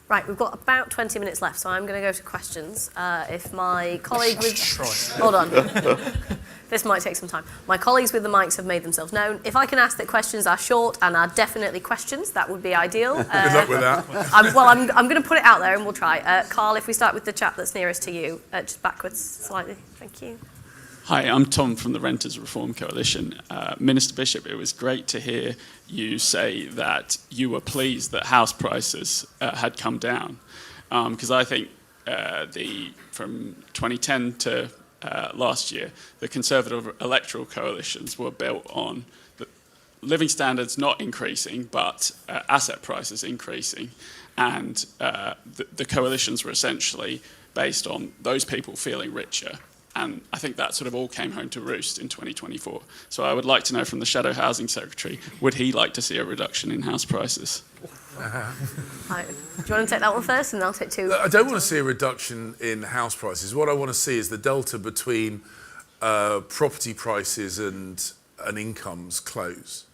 Right, we've got about 20 minutes left, so I'm going to go to questions. If my colleague with... Hold on. This might take some time. My colleagues with the mics have made themselves known. If I can ask that questions are short and are definitely questions, that would be ideal. Good luck with that. I'm going to put it out there and we'll try. Carl, if we start with the chap that's nearest to you, just backwards slightly. Thank you. Hi, I'm Tom from the Renters Reform Coalition. Minister Bishop, it was great to hear you say that you were pleased that house prices had come down, because I think from 2010 to last year, the Conservative electoral coalitions were built on the living standards not increasing, but asset prices increasing, and the coalitions were essentially based on those people feeling richer. And I think that sort of all came home to roost in 2024. So I would like to know from the Shadow Housing Secretary, would he like to see a reduction in house prices? Do you want to take that one first and I'll take two? I don't want to see a reduction in house prices. What I want to see is the delta between property prices and incomes close.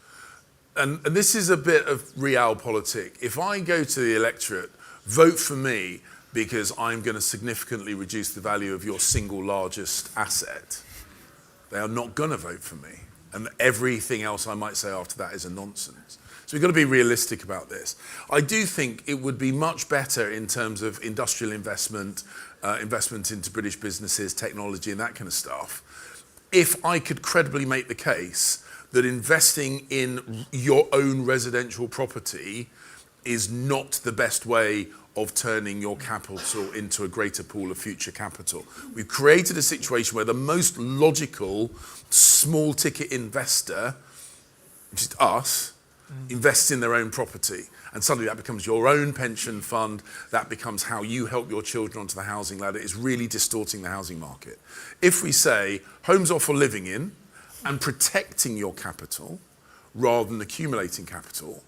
And this is a bit of realpolitik. If I go to the electorate, vote for me, because I'm going to significantly reduce the value of your single largest asset, they are not going to vote for me. And everything else I might say after that is a nonsense. So we've got to be realistic about this. I do think it would be much better in terms of industrial investment, investment into British businesses, technology and that kind of stuff, if I could credibly make the case that investing in your own residential property is not the best way of turning your capital into a greater pool of future capital. We've created a situation where the most logical small ticket investor, which is us, invests in their own property. And suddenly that becomes your own pension fund, that becomes how you help your children onto the housing ladder. It's really distorting the housing market. If we say homes are for living in and protecting your capital rather than accumulating capital,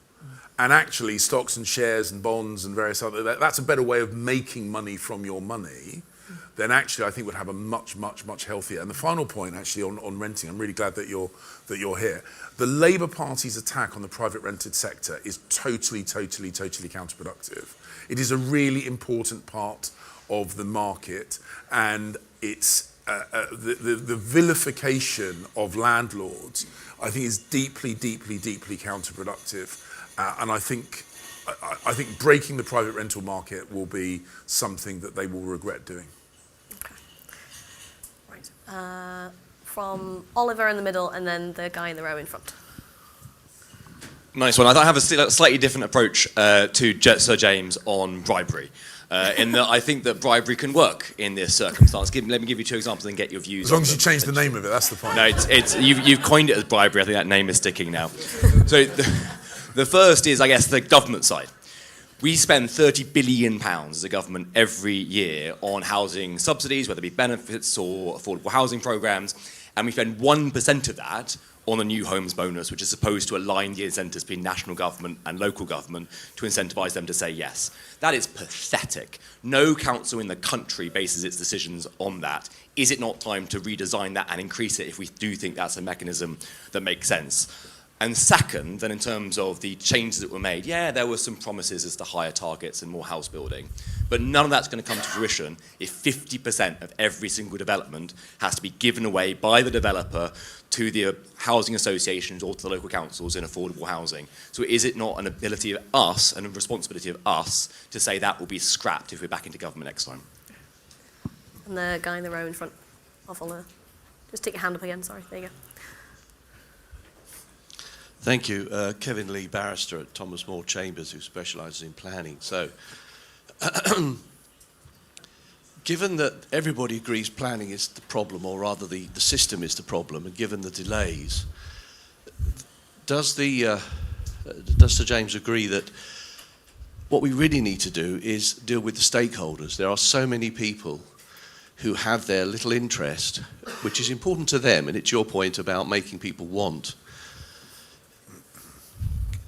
and actually stocks and shares and bonds and various other, that's a better way of making money from your money, then actually I think would have a much, much, much healthier. And the final point actually on renting, I'm really glad that you're here. The Labour Party's attack on the private rented sector is totally counterproductive. It is a really important part of the market, and it's the vilification of landlords, I think, is deeply counterproductive. And I think breaking the private rental market will be something that they will regret doing. Okay. Right. From Oliver in the middle and then the guy in the row in front. Nice one. I have a slightly different approach to Sir James on bribery. In that I think that bribery can work in this circumstance. Let me give you two examples and get your views. As long as you change the name of it, that's the point. No, you've coined it as bribery. I think that name is sticking now. So the first is, I guess, the government side. We spend £30 billion as a government every year on housing subsidies, whether it be benefits or affordable housing programmes, and we spend 1% of that on the new homes bonus, which is supposed to align the incentives between national government and local government to incentivise them to say yes. That is pathetic. No council in the country bases its decisions on that. Is it not time to redesign that and increase it if we do think that's a mechanism that makes sense? And second, then in terms of the changes that were made, yeah, there were some promises as to higher targets and more house building, but none of that's going to come to fruition if 50% of every single development has to be given away by the developer to the housing associations or to the local councils in affordable housing. So is it not an ability of us and a responsibility of us to say that will be scrapped if we're back into government next time? And the guy in the row in front. I'll follow. Just stick your hand up again, sorry. There you go. Thank you. Kevin Lee, barrister at Thomas More Chambers, who specialises in planning. So, given that everybody agrees planning is the problem, or rather the system is the problem, and given the delays, does Sir James agree that what we really need to do is deal with the stakeholders? There are so many people who have their little interest, which is important to them, and it's your point about making people want.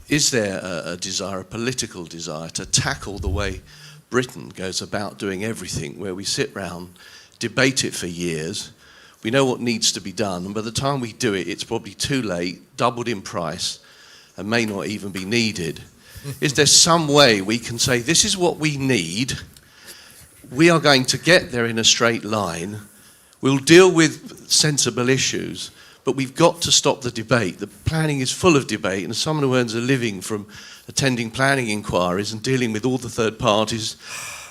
Is there a desire, a political desire, to tackle the way Britain goes about doing everything, where we sit round, debate it for years, we know what needs to be done, and by the time we do it, it's probably too late, doubled in price, and may not even be needed? Is there some way we can say, this is what we need, we are going to get there in a straight line, we'll deal with sensible issues, but we've got to stop the debate. The planning is full of debate, and as someone who earns a living from attending planning inquiries and dealing with all the third parties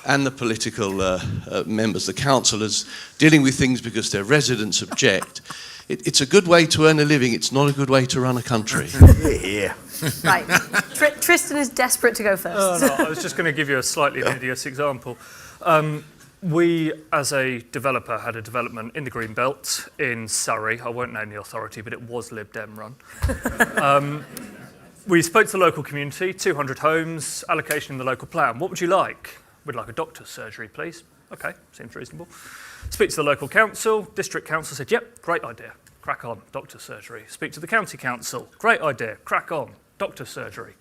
and the political members, the councillors, dealing with things because their residents object, it's a good way to earn a living, it's not a good way to run a country. Yeah. Right. Tristan is desperate to go first. No, I was just going to give you a slightly hideous example. We, as a developer, had a development in the Greenbelt in Surrey. I won't name the authority, but it was Lib Dem run. We spoke to the local community, 200 homes, allocation in the local plan. What would you like? We'd like a doctor's surgery, please. Okay, seems reasonable. Speak to the local council. District council said, yep, great idea. Crack on, doctor's surgery. Speak to the county council. Great idea, crack on, doctor's surgery.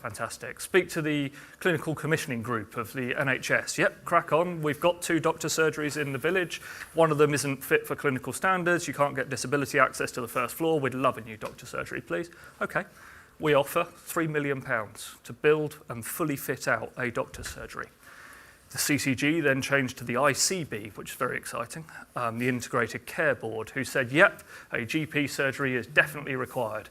Fantastic. Speak to the clinical commissioning group of the NHS. Yep, crack on. We've got 2 doctor surgeries in the village. One of them isn't fit for clinical standards. You can't get disability access to the first floor. We'd love a new doctor surgery, please. Okay. We offer £3 million to build and fully fit out a doctor surgery. The CCG then changed to the ICB, which is very exciting, the Integrated Care Board, who said, yep, a GP surgery is definitely required.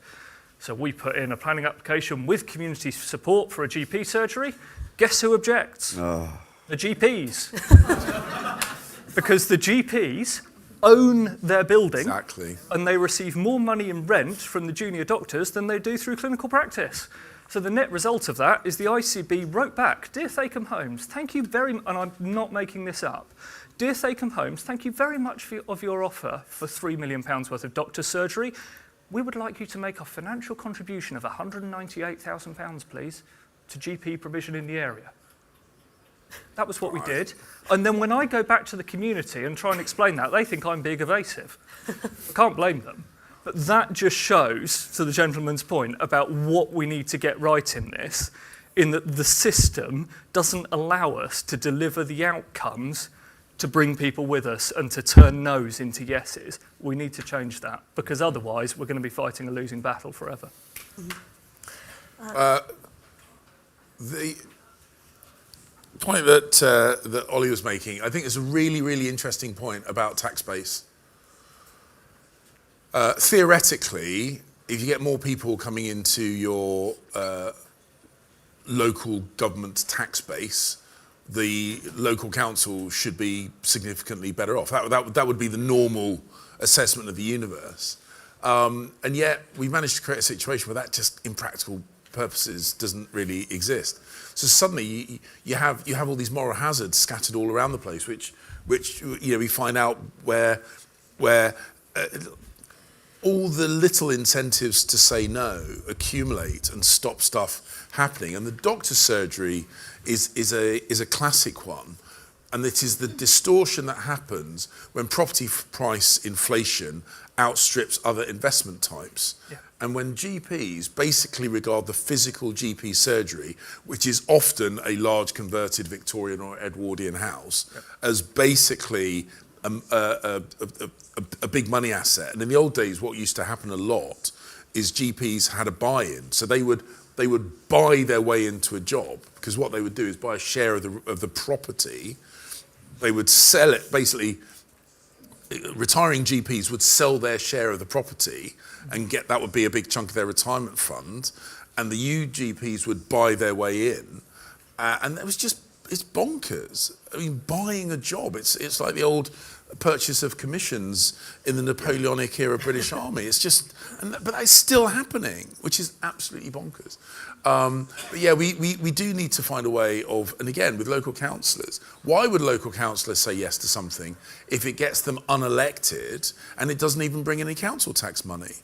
So we put in a planning application with community support for a GP surgery. Guess who objects? The GPs. Because the GPs own their building. Exactly. And they receive more money in rent from the junior doctors than they do through clinical practice. So the net result of that is the ICB wrote back, Dear Thacombe Homes, thank you very much, and I'm not making this up, Dear Thacombe Homes, thank you very much for your offer for £3 million worth of doctor surgery. We would like you to make a financial contribution of £198,000, please, to GP provision in the area. That was what we did. And then when I go back to the community and try and explain that, they think I'm being evasive. I can't blame them. But that just shows, to the gentleman's point, about what we need to get right in this, in that the system doesn't allow us to deliver the outcomes to bring people with us and to turn no's into yeses. We need to change that, because otherwise we're going to be fighting a losing battle forever. The point that Ollie was making, I think is a really, really interesting point about tax base. Theoretically, if you get more people coming into your local government tax base, the local council should be significantly better off. That would be the normal assessment of the universe. And yet, we've managed to create a situation where that just, in practical purposes, doesn't really exist. So suddenly, you have all these moral hazards scattered all around the place, which we find out where all the little incentives to say no accumulate and stop stuff happening. And the doctor's surgery is a classic one. And it is the distortion that happens when property price inflation outstrips other investment types. Yeah. And when GPs basically regard the physical GP surgery, which is often a large converted Victorian or Edwardian house, as basically a big money asset. And in the old days, what used to happen a lot is GPs had a buy-in. So they would buy their way into a job, because what they would do is buy a share of the property. They would sell it, basically, retiring GPs would sell their share of the property and that would be a big chunk of their retirement fund, and the UGPs would buy their way in. And it was just it's bonkers. I mean, buying a job, it's like the old purchase of commissions in the Napoleonic era British Army. It's just, but that's still happening, which is absolutely bonkers. But yeah, we do need to find a way of, and again, with local councillors, why would local councillors say yes to something if it gets them unelected and it doesn't even bring any council tax money?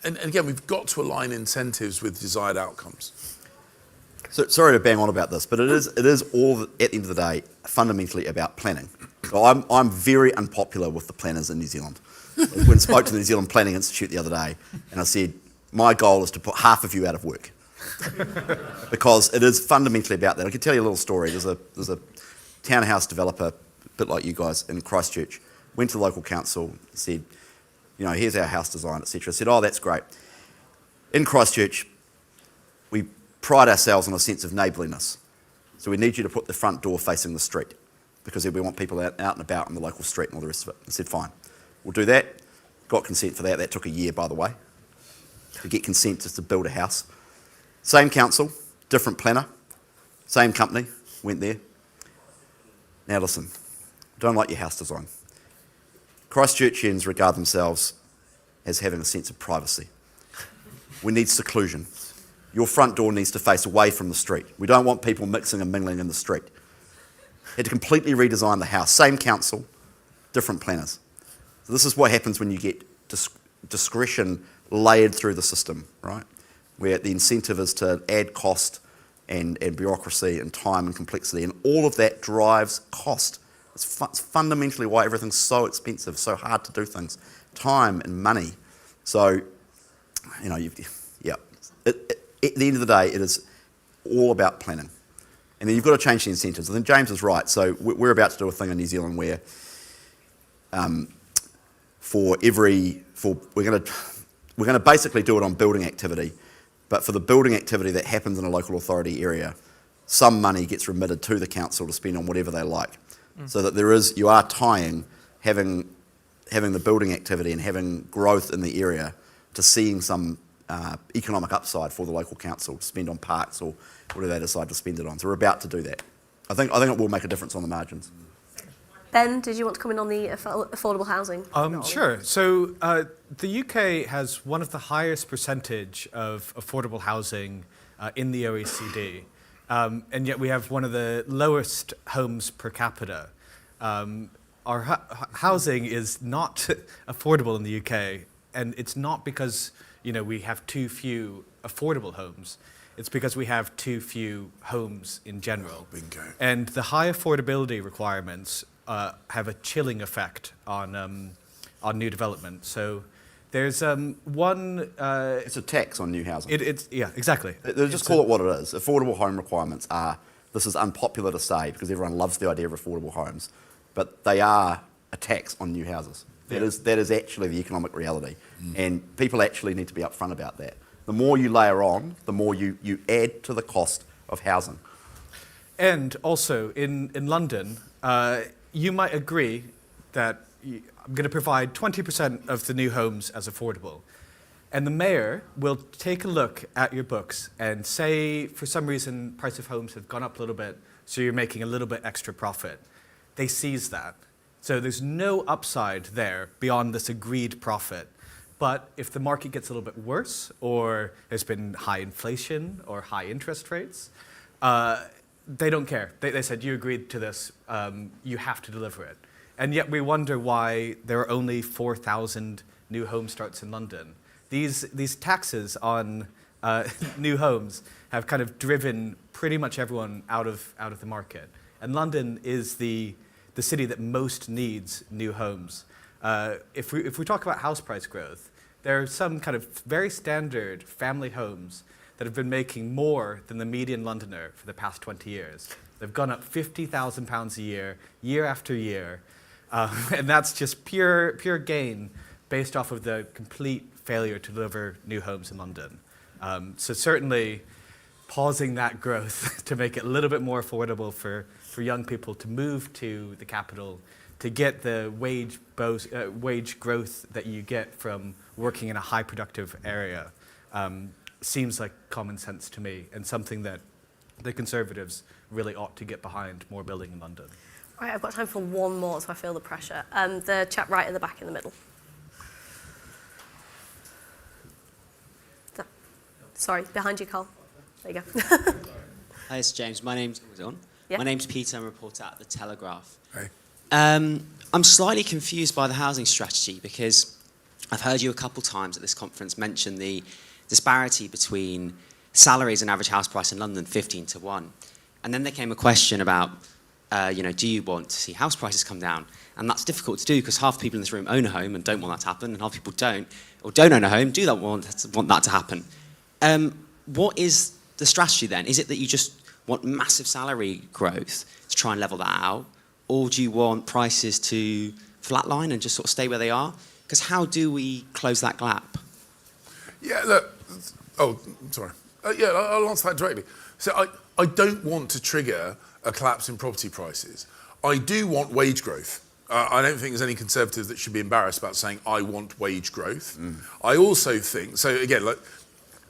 And again, we've got to align incentives with desired outcomes. So, sorry to bang on about this, but it is all, at the end of the day, fundamentally about planning. So I'm very unpopular with the planners in New Zealand. I went and spoke to the New Zealand Planning Institute the other day, and I said, my goal is to put half of you out of work. Because it is fundamentally about that. I can tell you a little story. There's a townhouse developer, a bit like you guys, in Christchurch, went to the local council, said, you know, here's our house design, etc. Said, oh, that's great. In Christchurch, we pride ourselves on a sense of neighbourliness. So we need you to put the front door facing the street because we want people out and about on the local street and all the rest of it. I said, fine, we'll do that. Got consent for that. That took a year, by the way, to get consent just to build a house. Same council, different planner, same company, went there. Now listen, don't like your house design. Christchurchians regard themselves as having a sense of privacy. We need seclusion. Your front door needs to face away from the street. We don't want people mixing and mingling in the street. Had to completely redesign the house. Same council, different planners. So this is what happens when you get discretion layered through the system, right? Where the incentive is to add cost and bureaucracy and time and complexity, and all of that drives cost. It's fundamentally why everything's so expensive, so hard to do things. Time and money. So, you know, at the end of the day, it is all about planning. And then you've got to change the incentives. I think James is right. So we're about to do a thing in New Zealand where we're going to basically do it on building activity, but for the building activity that happens in a local authority area, some money gets remitted to the council to spend on whatever they like. So that you are tying having the building activity and having growth in the area to seeing some economic upside for the local council to spend on parks or whatever they decide to spend it on. So we're about to do that. I think it will make a difference on the margins. Ben, did you want to come in on the affordable housing? Sure. So the UK has one of the highest percentage of affordable housing in the OECD. And yet we have one of the lowest homes per capita. Our housing is not affordable in the UK, and it's not because we have too few affordable homes. It's because we have too few homes in general. Bingo. And the high affordability requirements have a chilling effect on new development. So there's one... it's a tax on new housing. Yeah, exactly. They'll just call it what it is. Affordable home requirements are, this is unpopular to say because everyone loves the idea of affordable homes, but they are a tax on new houses. That is actually the economic reality. And people actually need to be upfront about that. The more you layer on, the more you add to the cost of housing. And also in London, you might agree that I'm going to provide 20% of the new homes as affordable. And the mayor will take a look at your books and say, for some reason, price of homes have gone up a little bit, so you're making a little bit extra profit. They seize that. So there's no upside there beyond this agreed profit. But if the market gets a little bit worse, or there's been high inflation or high interest rates, they don't care. They said, you agreed to this, you have to deliver it. And yet we wonder why there are only 4,000 new home starts in London. These taxes on new homes have kind of driven pretty much everyone out of the market. And London is the city that most needs new homes. If we talk about house price growth, there are some kind of very standard family homes that have been making more than the median Londoner for the past 20 years. They've gone up £50,000 a year, year after year, and that's just pure gain based off of the complete failure to deliver new homes in London. So certainly pausing that growth to make it a little bit more affordable for young people to move to the capital, to get the wage growth that you get from working in a high productive area, seems like common sense to me, and something that the Conservatives really ought to get behind more building in London. All right, I've got time for one more, so I feel the pressure. The chap right at the back in the middle. Sorry, behind you, Carl. There you go. Hi, it's James. My name's Yeah. My name's Peter. I'm a reporter at The Telegraph. Hey. I'm slightly confused by the housing strategy because I've heard you a couple times at this conference mention the disparity between salaries and average house price in London, 15 to 1. And then there came a question about, do you want to see house prices come down? And that's difficult to do because half the people in this room own a home and don't want that to happen, and half the people don't, or don't own a home, do not want that to happen. What is the strategy then? Is it that you just want massive salary growth to try and level that out? Or do you want prices to flatline and just sort of stay where they are? Because how do we close that gap? Yeah, look. Oh, sorry. Yeah, I'll answer that directly. So I don't want to trigger a collapse in property prices. I do want wage growth. I don't think there's any Conservative that should be embarrassed about saying, I want wage growth. I also think, so again, like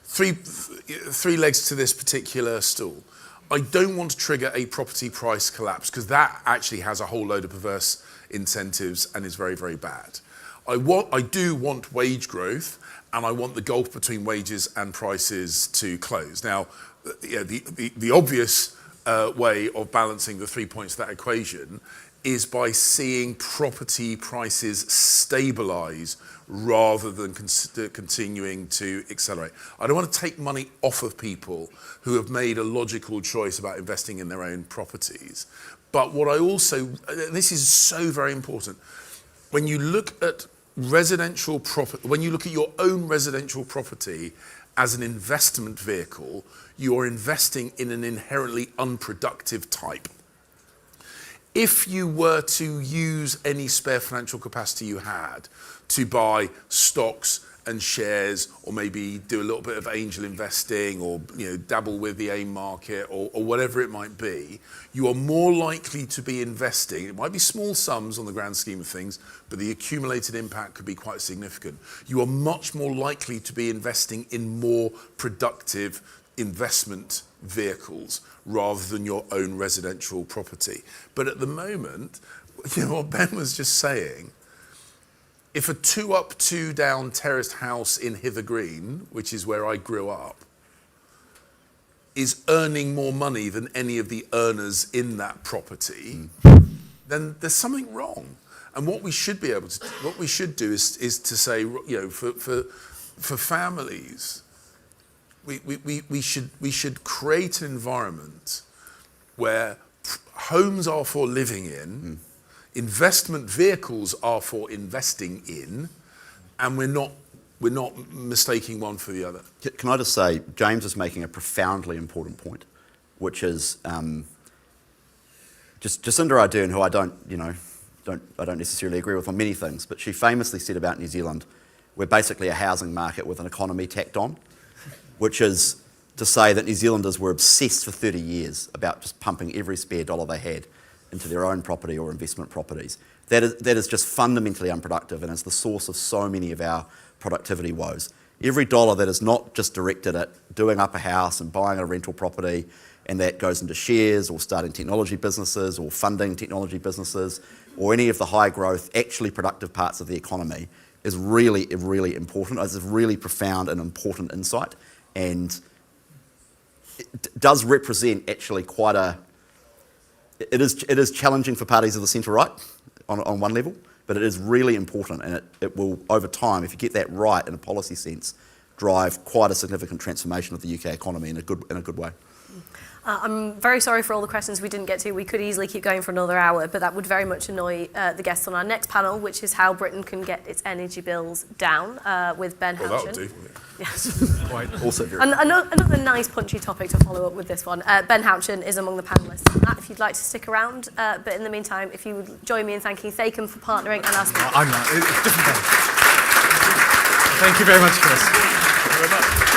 three legs to this particular stool. I don't want to trigger a property price collapse because that actually has a whole load of perverse incentives and is very, very bad. I do want wage growth, and I want the gulf between wages and prices to close. Now, the obvious way of balancing the 3 points of that equation is by seeing property prices stabilise rather than continuing to accelerate. I don't want to take money off of people who have made a logical choice about investing in their own properties. But what I also, this is so very important, when you look at residential property, when you look at your own residential property as an investment vehicle, you are investing in an inherently unproductive type. If you were to use any spare financial capacity you had to buy stocks and shares, or maybe do a little bit of angel investing, or dabble with the AIM market, or whatever it might be, you are more likely to be investing. It might be small sums on the grand scheme of things, but the accumulated impact could be quite significant. You are much more likely to be investing in more productive investment vehicles rather than your own residential property. But at the moment, what Ben was just saying, if a 2-up, 2-down terraced house in Hither Green, which is where I grew up, is earning more money than any of the earners in that property, then there's something wrong. And what we should be able to, what we should do is to say, for families, we should create an environment where homes are for living in, investment vehicles are for investing in, and we're not mistaking one for the other. Can I just say, James is making a profoundly important point, which is Jacinda Ardern, who I don't necessarily agree with on many things, but she famously said about New Zealand, we're basically a housing market with an economy tacked on, which is to say that New Zealanders were obsessed for 30 years about just pumping every spare dollar they had into their own property or investment properties. That is just fundamentally unproductive and is the source of so many of our productivity woes. Every dollar that is not just directed at doing up a house and buying a rental property, and that goes into shares or starting technology businesses or funding technology businesses or any of the high growth, actually productive parts of the economy, is really, really important. It's a really profound and important insight, and it does represent actually quite a... It is challenging for parties of the centre-right on one level, but it is really important, and it will, over time, if you get that right in a policy sense, drive quite a significant transformation of the UK economy in a good way. I'm very sorry for all the questions we didn't get to. We could easily keep going for another hour, but that would very much annoy the guests on our next panel, which is how Britain can get its energy bills down, with Ben Houchin. Well, that'll do. Yes. Also very... Another nice punchy topic to follow up with this one. Ben Houchin is among the panellists on that, if you'd like to stick around. But in the meantime, if you would join me in thanking Thacum for partnering and us. I'm not. It's different. Thank you very much, Chris. Thank you very much.